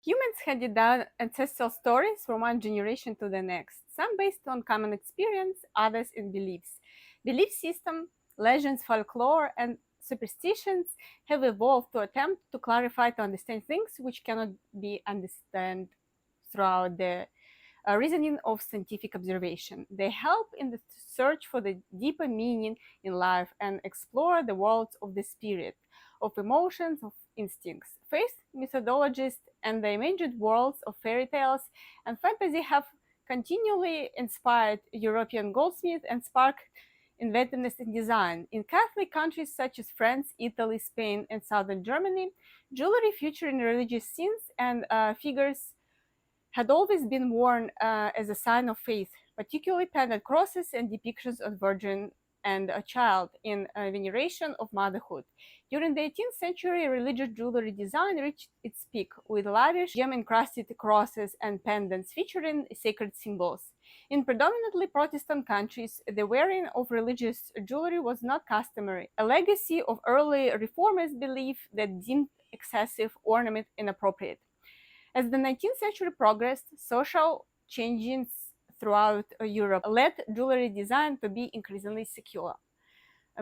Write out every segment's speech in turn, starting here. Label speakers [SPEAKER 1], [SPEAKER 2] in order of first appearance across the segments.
[SPEAKER 1] Humans handed down ancestral stories from one generation to the next, some based on common experience, others in beliefs. Belief system, legends, folklore, and superstitions have evolved to attempt to clarify, to understand things which cannot be understood throughout the reasoning of scientific observation. They help in the search for the deeper meaning in life and explore the worlds of the spirit, of emotions, of instincts. Faith methodologists and the imagined worlds of fairy tales and fantasy have continually inspired European goldsmiths and sparked inventiveness in design. In Catholic countries such as France, Italy, Spain, and southern Germany, jewelry featuring religious scenes and figures had always been worn as a sign of faith, particularly pendant crosses and depictions of Virgin and a child in veneration of motherhood. During the 18th century, religious jewelry design reached its peak with lavish gem-encrusted crosses and pendants featuring sacred symbols. In predominantly Protestant countries, the wearing of religious jewelry was not customary, a legacy of early reformers' belief that deemed excessive ornament inappropriate. As the 19th century progressed, social changes throughout Europe led jewelry design to be increasingly secular.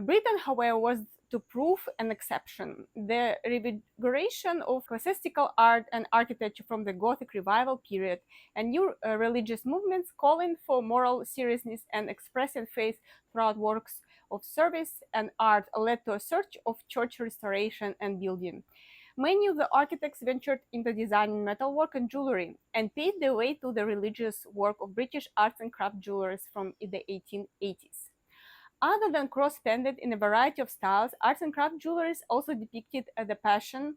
[SPEAKER 1] Britain, however, was to prove an exception. The revigoration of classical art and architecture from the Gothic revival period and new religious movements calling for moral seriousness and expressing faith throughout works of service and art led to a surge of church restoration and building. Many of the architects ventured into designing metalwork and jewelry and paved the way to the religious work of British arts and craft jewelers from the 1880s. Other than cross-pendant in a variety of styles, arts and craft jewelers also depicted the Passion,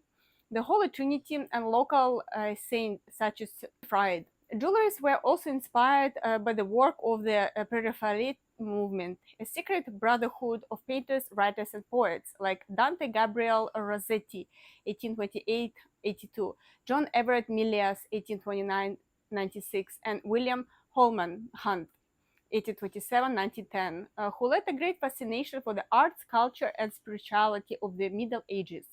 [SPEAKER 1] the Holy Trinity, and local saints such as Fried. Jewelers were also inspired by the work of the Pre-Raphaelite movement, a secret brotherhood of painters, writers, and poets like Dante Gabriel Rossetti, 1828-82, John Everett Millais, 1829-96, and William Holman Hunt, 1827-1910, who led a great fascination for the arts, culture, and spirituality of the Middle Ages.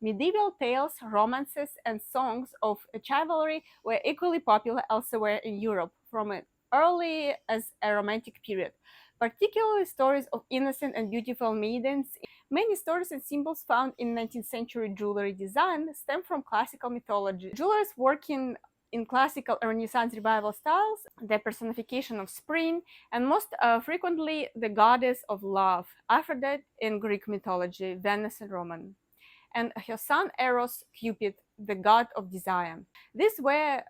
[SPEAKER 1] Medieval tales, romances, and songs of chivalry were equally popular elsewhere in Europe from as early as a Romantic period, particularly stories of innocent and beautiful maidens. Many stories and symbols found in 19th century jewelry design stem from classical mythology. Jewelers working in classical Renaissance revival styles, the personification of spring, and most frequently the goddess of love, Aphrodite in Greek mythology, Venus in Roman, and her son Eros, Cupid, the god of desire. These were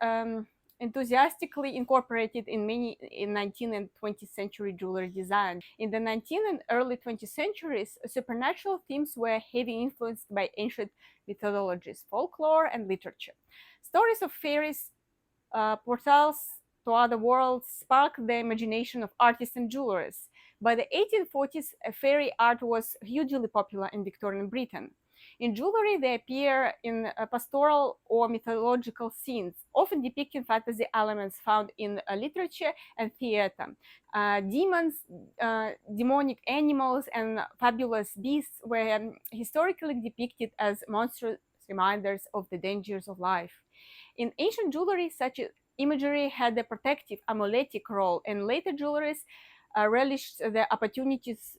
[SPEAKER 1] enthusiastically incorporated in many 19th and 20th century jewelry design. In the 19th and early 20th centuries, supernatural themes were heavily influenced by ancient mythologies, folklore, and literature. Stories of fairies, portals to other worlds sparked the imagination of artists and jewelers. By the 1840s, fairy art was hugely popular in Victorian Britain. In jewelry, they appear in pastoral or mythological scenes, often depicting fantasy elements found in literature and theater. Demons, demonic animals, and fabulous beasts were historically depicted as monstrous reminders of the dangers of life. In ancient jewelry, such imagery had a protective, amuletic role, and later jewelries relished the opportunities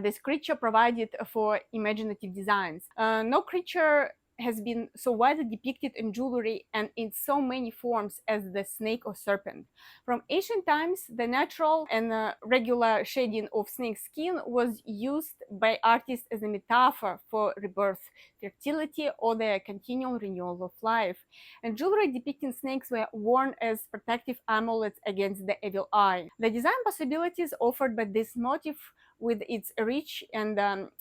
[SPEAKER 1] this creature provided for imaginative designs. No creature has been so widely depicted in jewelry and in so many forms as the snake or serpent. From ancient times, the natural and regular shading of snake skin was used by artists as a metaphor for rebirth, fertility, or the continual renewal of life. And jewelry depicting snakes were worn as protective amulets against the evil eye. The design possibilities offered by this motif with its rich and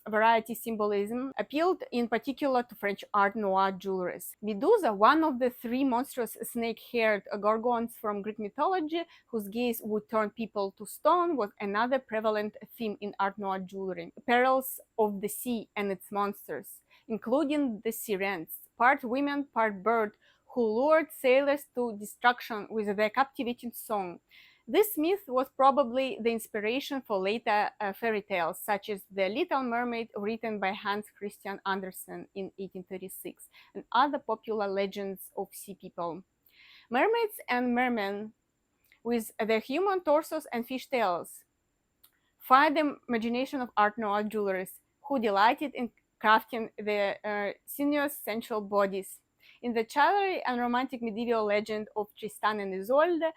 [SPEAKER 1] variety symbolism, appealed in particular to French Art Nouveau jewelers. Medusa, one of the three monstrous snake-haired gorgons from Greek mythology, whose gaze would turn people to stone, was another prevalent theme in Art Nouveau jewelry. Perils of the sea and its monsters, including the sirens, part women, part bird, who lured sailors to destruction with their captivating song. This myth was probably the inspiration for later fairy tales, such as The Little Mermaid, written by Hans Christian Andersen in 1836, and other popular legends of sea people. Mermaids and mermen, with their human torsos and fish tails, fired the imagination of Art Nouveau jewelers, who delighted in crafting their sinuous sensual bodies. In the chivalry and romantic medieval legend of Tristan and Isolde,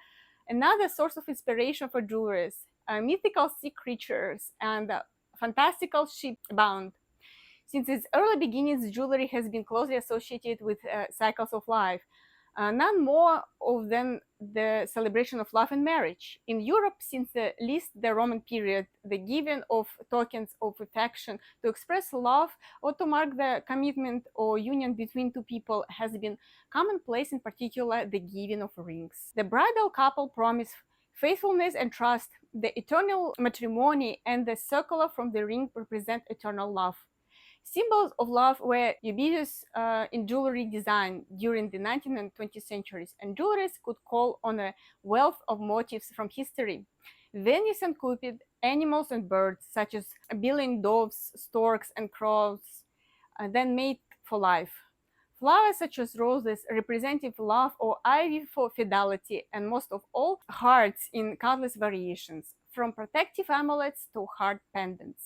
[SPEAKER 1] another source of inspiration for jewelers, mythical sea creatures and fantastical ships abound. Since its early beginnings, jewelry has been closely associated with cycles of life, none more of than the celebration of love and marriage. In Europe, since at least the Roman period, the giving of tokens of affection to express love or to mark the commitment or union between two people has been commonplace, in particular the giving of rings. The bridal couple promise faithfulness and trust, the eternal matrimony, and the circular from the ring represent eternal love. Symbols of love were ubiquitous in jewelry design during the 19th and 20th centuries, and jewelers could call on a wealth of motifs from history. Venus and Cupid, animals and birds, such as billing doves, storks, and crows, then made for life. Flowers such as roses representing love, or ivy for fidelity, and most of all, hearts in countless variations, from protective amulets to heart pendants.